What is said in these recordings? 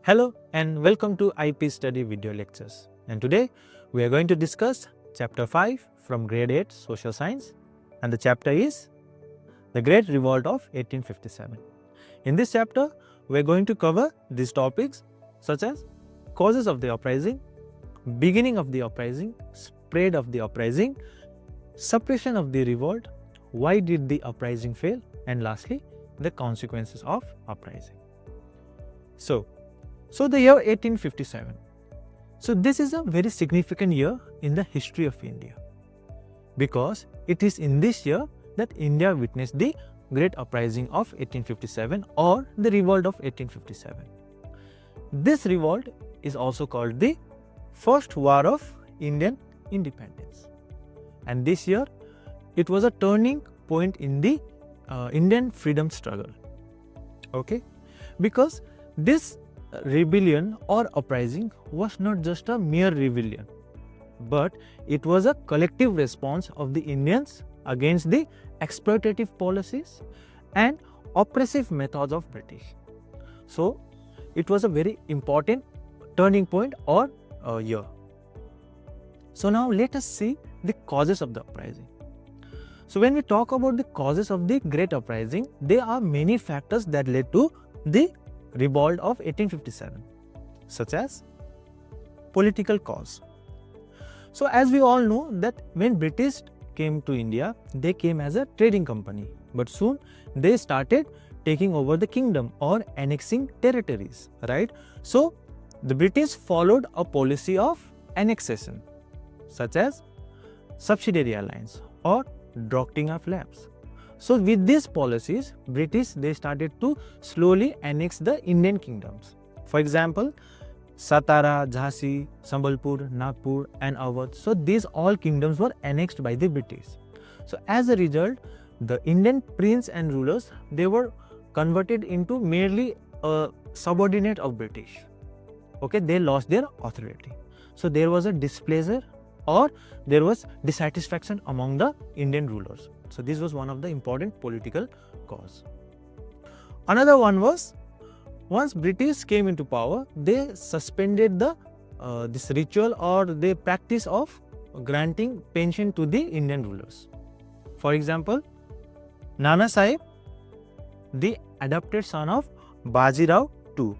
Hello and welcome to IP Study video lectures. And today we are going to discuss chapter 5 from grade 8 social science, and the chapter is the Great Revolt of 1857. In this chapter we are going to cover these topics such as causes of the uprising, beginning of the uprising, spread of the uprising, suppression of the revolt, why did the uprising fail, and lastly the consequences of uprising. So the year 1857. So this is a very significant year in the history of India because it is in this year that India witnessed the Great Uprising of 1857 or the Revolt of 1857. This revolt is also called the First War of Indian Independence, and this year it was a turning point in the Indian freedom struggle. Okay, because this rebellion or uprising was not just a mere rebellion, but it was a collective response of the Indians against the exploitative policies and oppressive methods of British. So it was a very important turning point or year. So now let us see the causes of the uprising. So when we talk about the causes of the Great Uprising, there are many factors that led to the Revolt of 1857, such as political cause. So as we all know that when British came to India, they came as a trading company, but soon they started taking over the kingdom or annexing territories, right? So the British followed a policy of annexation, such as subsidiary alliance or doctrine of lapse. So with these policies, British they started to slowly annex the Indian kingdoms. For example, Satara, Jhansi, Sambalpur, Nagpur and Awadh. So these all kingdoms were annexed by the British. So as a result, the Indian prince and rulers they were converted into merely a subordinate of British. Okay, they lost their authority. So there was a displeasure or there was dissatisfaction among the Indian rulers. So this was one of the important political cause. Another one was, once British came into power, they suspended the this ritual or the practice of granting pension to the Indian rulers. For example, Nana Sahib, the adopted son of Bajirao II,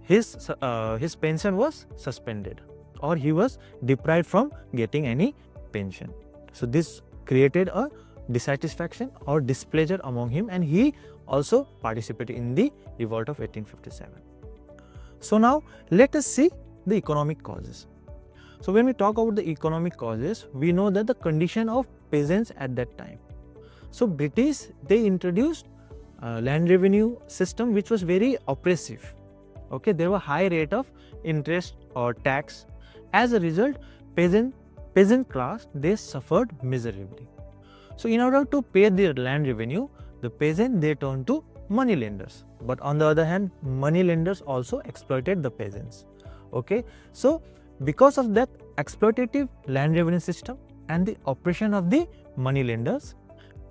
his pension was suspended or he was deprived from getting any pension. So this created a dissatisfaction or displeasure among him, and he also participated in the revolt of 1857. So now let us see the economic causes. So when we talk about the economic causes, we know that the condition of peasants at that time. So British they introduced land revenue system which was very oppressive. Okay, there were high rate of interest or tax. As a result, peasant class they suffered miserably. So in order to pay their land revenue, the peasant they turned to money lenders. But on the other hand, money lenders also exploited the peasants. Okay, so because of that exploitative land revenue system and the oppression of the money lenders,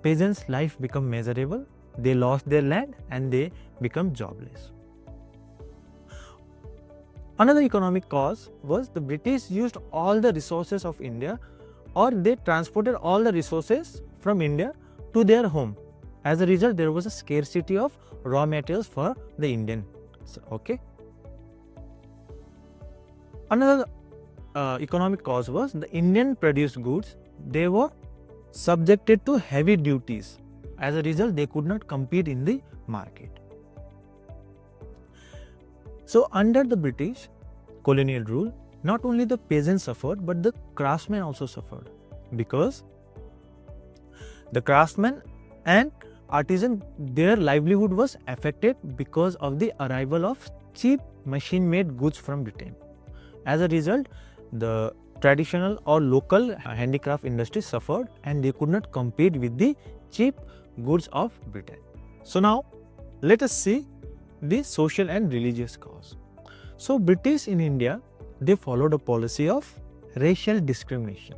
peasants' life become miserable. They lost their land and they become jobless. Another economic cause was the British used all the resources of India, or they transported all the resources from India to their home. As a result, there was a scarcity of raw materials for the Indian. Okay. Another economic cause was the Indian produced goods. They were subjected to heavy duties. As a result, they could not compete in the market. So under the British colonial rule, not only the peasants suffered, but the craftsmen also suffered, because the craftsmen and artisans, their livelihood was affected because of the arrival of cheap machine-made goods from Britain. As a result, the traditional or local handicraft industry suffered and they could not compete with the cheap goods of Britain. So now let us see the social and religious cause. So British in India, they followed a policy of racial discrimination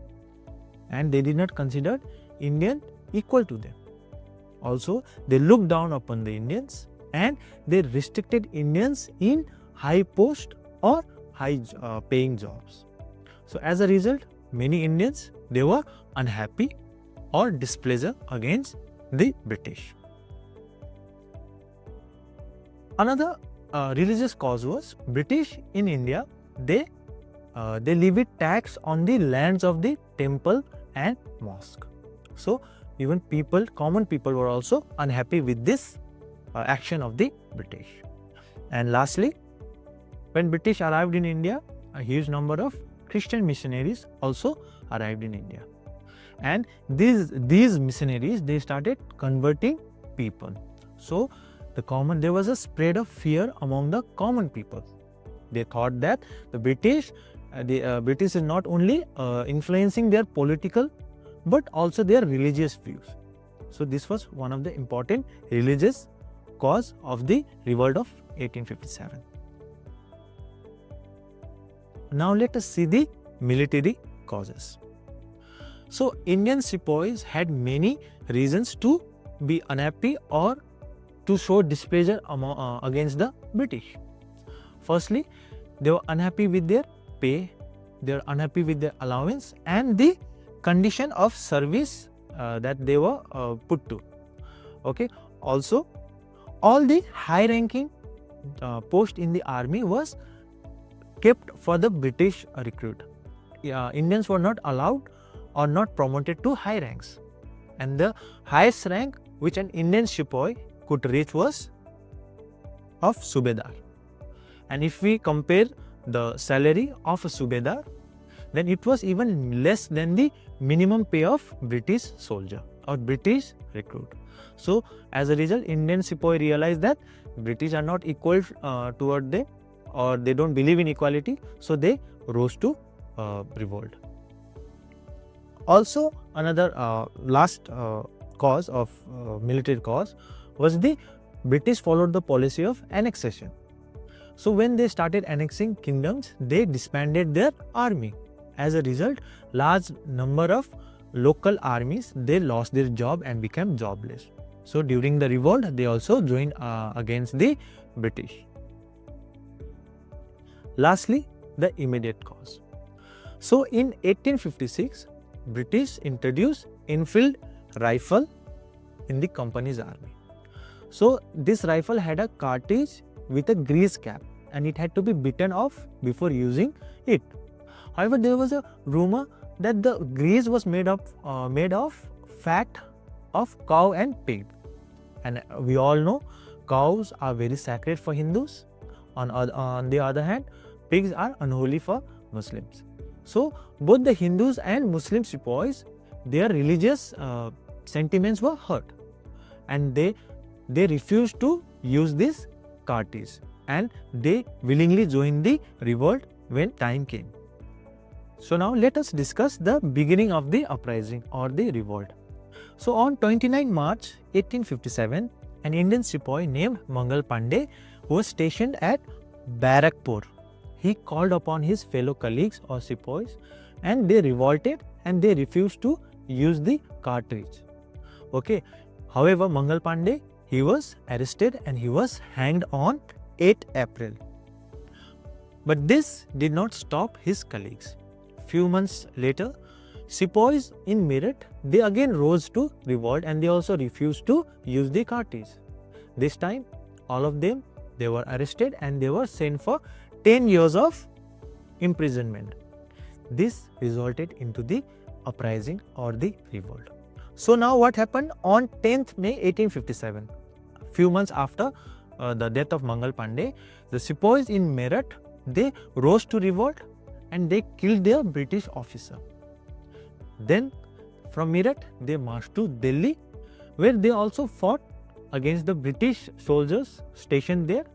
and they did not consider Indian equal to them. Also, they looked down upon the Indians and they restricted Indians in high post or high paying jobs. So as a result, many Indians, they were unhappy or displeasure against the British. Another religious cause was British in India, they levied tax on the lands of the temple and mosque. So even common people were also unhappy with this action of the British. And lastly, when British arrived in India, a huge number of Christian missionaries also arrived in India. And these missionaries, they started converting people. So there was a spread of fear among the common people. They thought that the British is not only influencing their political but also their religious views. So this was one of the important religious cause of the revolt of 1857. Now let us see the military causes. So Indian Sepoys had many reasons to be unhappy or to show displeasure against the British. Firstly, they were unhappy with their pay, they were unhappy with their allowance and the condition of service that they were put to. Okay. Also, all the high-ranking post in the army was kept for the British recruit. Indians were not allowed or not promoted to high ranks. And the highest rank which an Indian Sepoy could reach was of Subedar. And if we compare the salary of a Subedar, then it was even less than the minimum pay of British soldier or British recruit. So as a result, Indian Sepoy realized that British are not equal toward them, or they don't believe in equality, so they rose to revolt. Also, another last cause of military cause was the British followed the policy of annexation. So when they started annexing kingdoms, they disbanded their army. As a result, large number of local armies, they lost their job and became jobless. So during the revolt, they also joined against the British. Lastly, the immediate cause. So in 1856, British introduced Enfield rifle in the company's army. So this rifle had a cartridge with a grease cap and it had to be bitten off before using it. However, there was a rumor that the grease was made of fat of cow and pig. And we all know cows are very sacred for Hindus. On the other hand, pigs are unholy for Muslims. So both the Hindus and Muslim Sepoys, their religious sentiments were hurt, and they refused to use this cartridge, and they willingly joined the revolt when time came. So now let us discuss the beginning of the uprising or the revolt. So on 29 March 1857, an Indian Sepoy named Mangal Pandey, who was stationed at Barakpur, he called upon his fellow colleagues or Sepoys, and they revolted and they refused to use the cartridge. Okay. However, Mangal Pandey, he was arrested and he was hanged on 8 April. But this did not stop his colleagues. Few months later, Sepoys in Meerut, they again rose to revolt and they also refused to use the cartridge. This time, all of them, they were arrested and they were sent for 10 years of imprisonment. This resulted into the uprising or the revolt. So now what happened on 10th May 1857? A few months after the death of Mangal Pandey, the Sepoys in Meerut, they rose to revolt and they killed their British officer. Then from Meerut, they marched to Delhi, where they also fought against the British soldiers stationed there,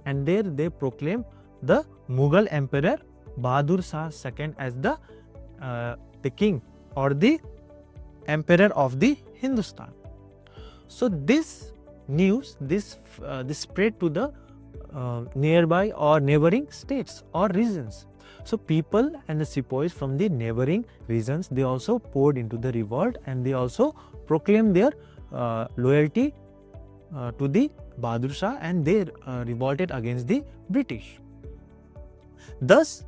and there they proclaimed the Mughal Emperor Bahadur Shah II as the king or the emperor of the Hindustan. So this news, this spread to the nearby or neighboring states or regions. So people and the Sepoys from the neighboring regions, they also poured into the revolt and they also proclaimed their loyalty to the Bahadur Shah, and they revolted against the British. Thus,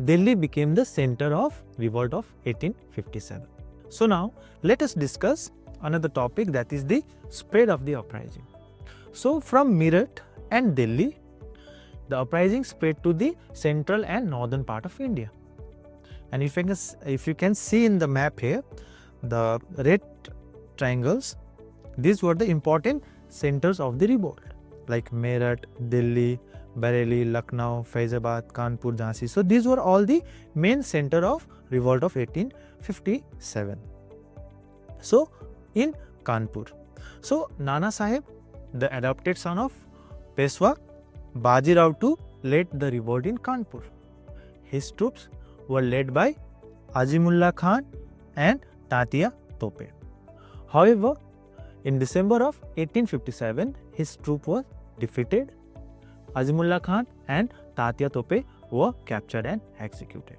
Delhi became the center of revolt of 1857. So now, let us discuss another topic, that is the spread of the uprising. So from Meerut and Delhi, the uprising spread to the central and northern part of India. And if you can see in the map here, the red triangles, these were the important centers of the revolt, like Meerut, Delhi, Bareilly, Lucknow, Faizabad, Kanpur, Jhansi. So these were all the main center of revolt of 1857. So in Kanpur, so Nana Sahib, the adopted son of Peshwa Baji Rao II, led the revolt in Kanpur. His troops were led by Azimullah Khan and Tatia Tope. However, in December of 1857, his troop was defeated. Azimullah Khan and Tatia Tope were captured and executed.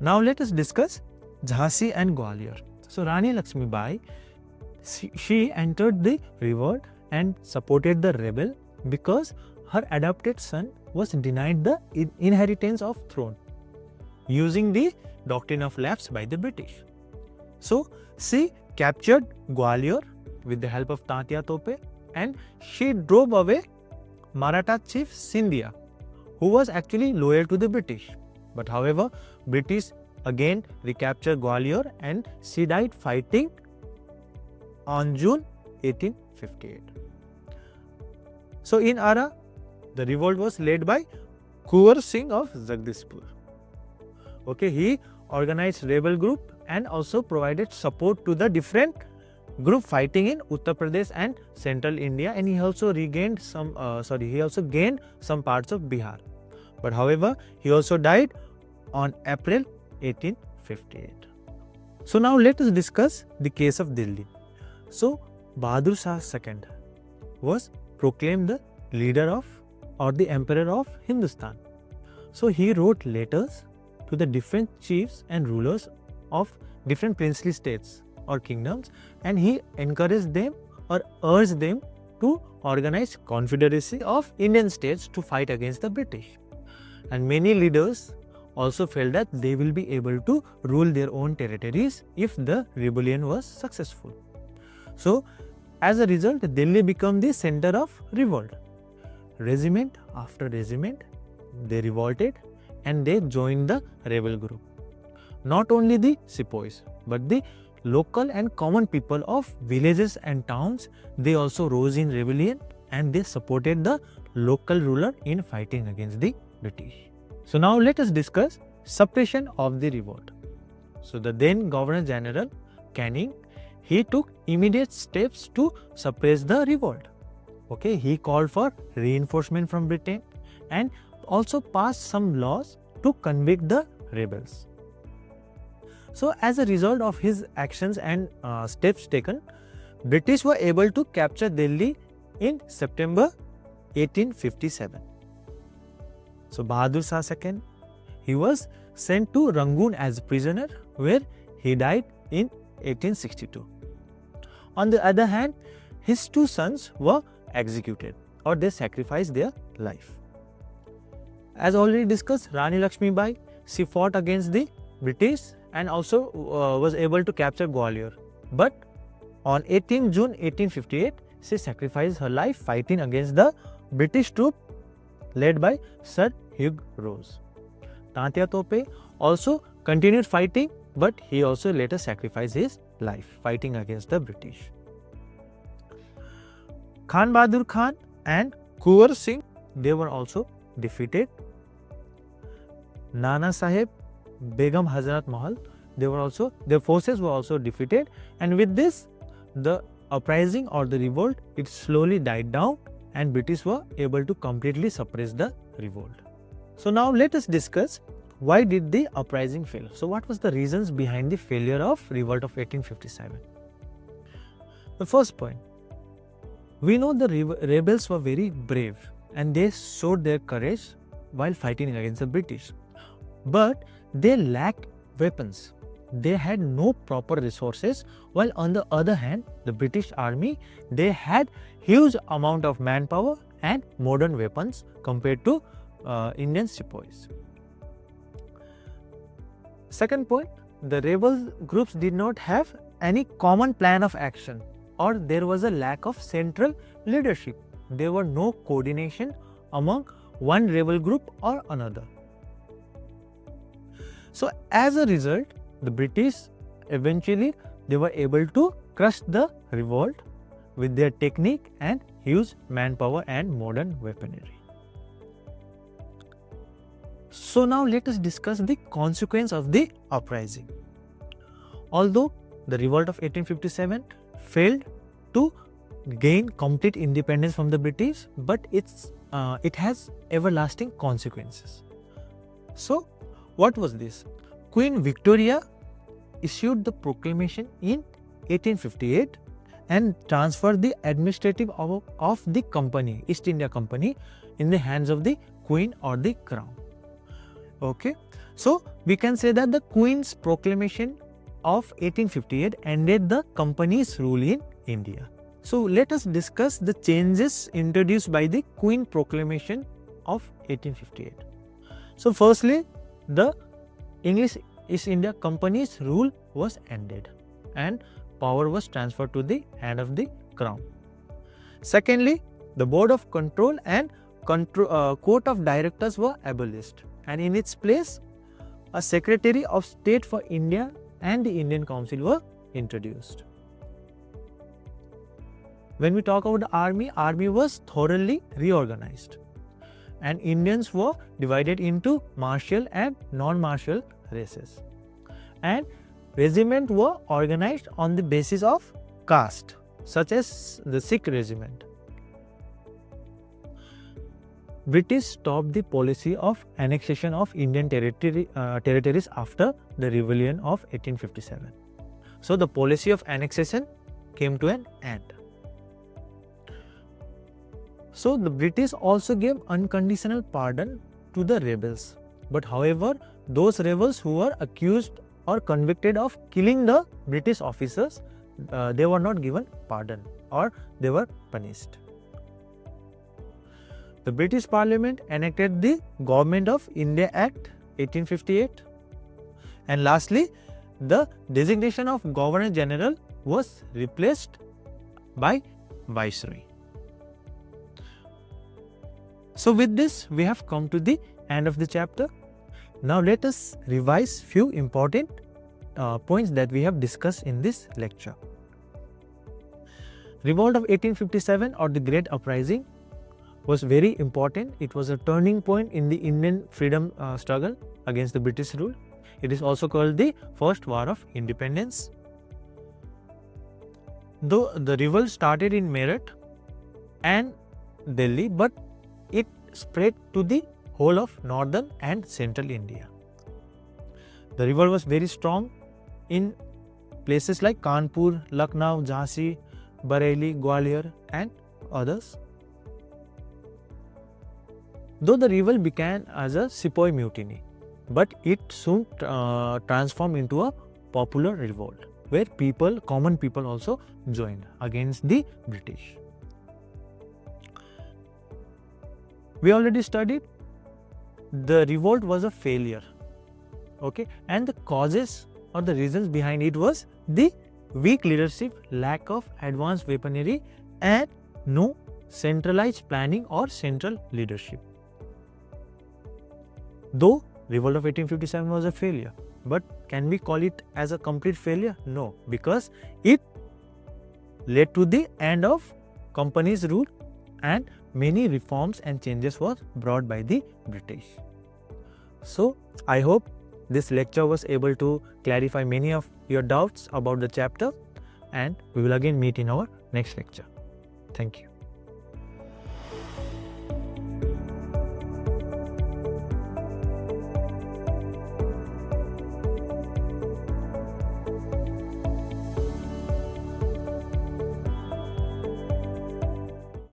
Now let us discuss Jhansi and Gwalior. So Rani Lakshmi Bai, she entered the revolt and supported the rebel because her adopted son was denied the inheritance of throne using the doctrine of lapse by the British. So she captured Gwalior with the help of Tatia Tope, and she drove away Maratha chief Scindia, who was actually loyal to the British. But however, British again recaptured Gwalior and she died fighting on June 1858. So in Ara, the revolt was led by Kuwar Singh of Jagdishpur. Okay, he organized rebel group and also provided support to the different group fighting in Uttar Pradesh and central India, and he also gained some parts of Bihar. But however, he also died on April 1858. So now let us discuss the case of Delhi. So Bahadur Shah II was proclaimed the leader of or the emperor of Hindustan. So he wrote letters to the different chiefs and rulers of different princely states or kingdoms, and he encouraged them or urged them to organize confederacy of Indian states to fight against the British. And many leaders also felt that they will be able to rule their own territories if the rebellion was successful. So as a result, Delhi became the center of revolt. Regiment after regiment, they revolted and they joined the rebel group. Not only the Sepoys, but the local and common people of villages and towns, they also rose in rebellion and they supported the local ruler in fighting against the British. So now let us discuss suppression of the revolt. So the then Governor General Canning, he took immediate steps to suppress the revolt. Okay, he called for reinforcement from Britain and also passed some laws to convict the rebels. So as a result of his actions and steps taken, British were able to capture Delhi in September 1857. So Bahadur Shah II, he was sent to Rangoon as a prisoner, where he died in 1862. On the other hand, his two sons were executed or they sacrificed their life. As already discussed, Rani Lakshmi Bai, she fought against the British and also was able to capture Gwalior. But on 18 June 1858, she sacrificed her life fighting against the British troop led by Sir Hugh Rose. Tatia Tope also continued fighting, but he also later sacrificed his life fighting against the British. Khan Bahadur Khan and Kuwar Singh, they were also defeated. Nana Sahib, Begum Hazrat Mahal, their forces were also defeated, and with this, the uprising or the revolt, it slowly died down and British were able to completely suppress the revolt. So now let us discuss why did the uprising fail. So what was the reasons behind the failure of revolt of 1857? The first point, we know the rebels were very brave and they showed their courage while fighting against the British. But they lacked weapons. they had no proper resources, while on the other hand, the British Army, they had huge amount of manpower and modern weapons compared to Indian Sepoys. Second point, the rebel groups did not have any common plan of action, or there was a lack of central leadership. There were no coordination among one rebel group or another. So as a result, the British eventually they were able to crush the revolt with their technique and huge manpower and modern weaponry. So now let us discuss the consequence of the uprising. Although the revolt of 1857 failed to gain complete independence from the British, but it has everlasting consequences. So what was this? Queen Victoria issued the proclamation in 1858 and transferred the administrative of the company, East India Company, in the hands of the Queen or the Crown. Okay, so we can say that the Queen's proclamation of 1858 ended the company's rule in India. So let us discuss the changes introduced by the Queen proclamation of 1858. So firstly, the English East India Company's rule was ended and power was transferred to the hand of the Crown. Secondly, the Board of Control and Court of Directors were abolished, and in its place, a Secretary of State for India and the Indian Council were introduced. When we talk about the army was thoroughly reorganized, and Indians were divided into martial and non-martial races, and regiments were organized on the basis of caste, such as the Sikh regiment. British stopped the policy of annexation of Indian territories after the rebellion of 1857. So the policy of annexation came to an end. So the British also gave unconditional pardon to the rebels. But however, those rebels who were accused or convicted of killing the British officers, they were not given pardon or they were punished. The British Parliament enacted the Government of India Act 1858. And lastly, the designation of Governor General was replaced by Viceroy. So with this, we have come to the end of the chapter. Now let us revise few important points that we have discussed in this lecture. Revolt of 1857 or the Great Uprising was very important. It was a turning point in the Indian freedom struggle against the British rule. It is also called the First War of Independence. Though the revolt started in Meerut and Delhi, but it spread to the whole of northern and central India. The revolt was very strong in places like Kanpur, Lucknow, Jhansi, Bareilly, Gwalior and others. Though the revolt began as a Sepoy mutiny, but it soon transformed into a popular revolt where common people also joined against the British. We already studied the revolt was a failure, okay, and the causes or the reasons behind it was the weak leadership, lack of advanced weaponry and no centralized planning or central leadership. Though revolt of 1857 was a failure, but can we call it as a complete failure? No, because it led to the end of company's rule and many reforms and changes were brought by the British. So I hope this lecture was able to clarify many of your doubts about the chapter, and we will again meet in our next lecture. Thank you.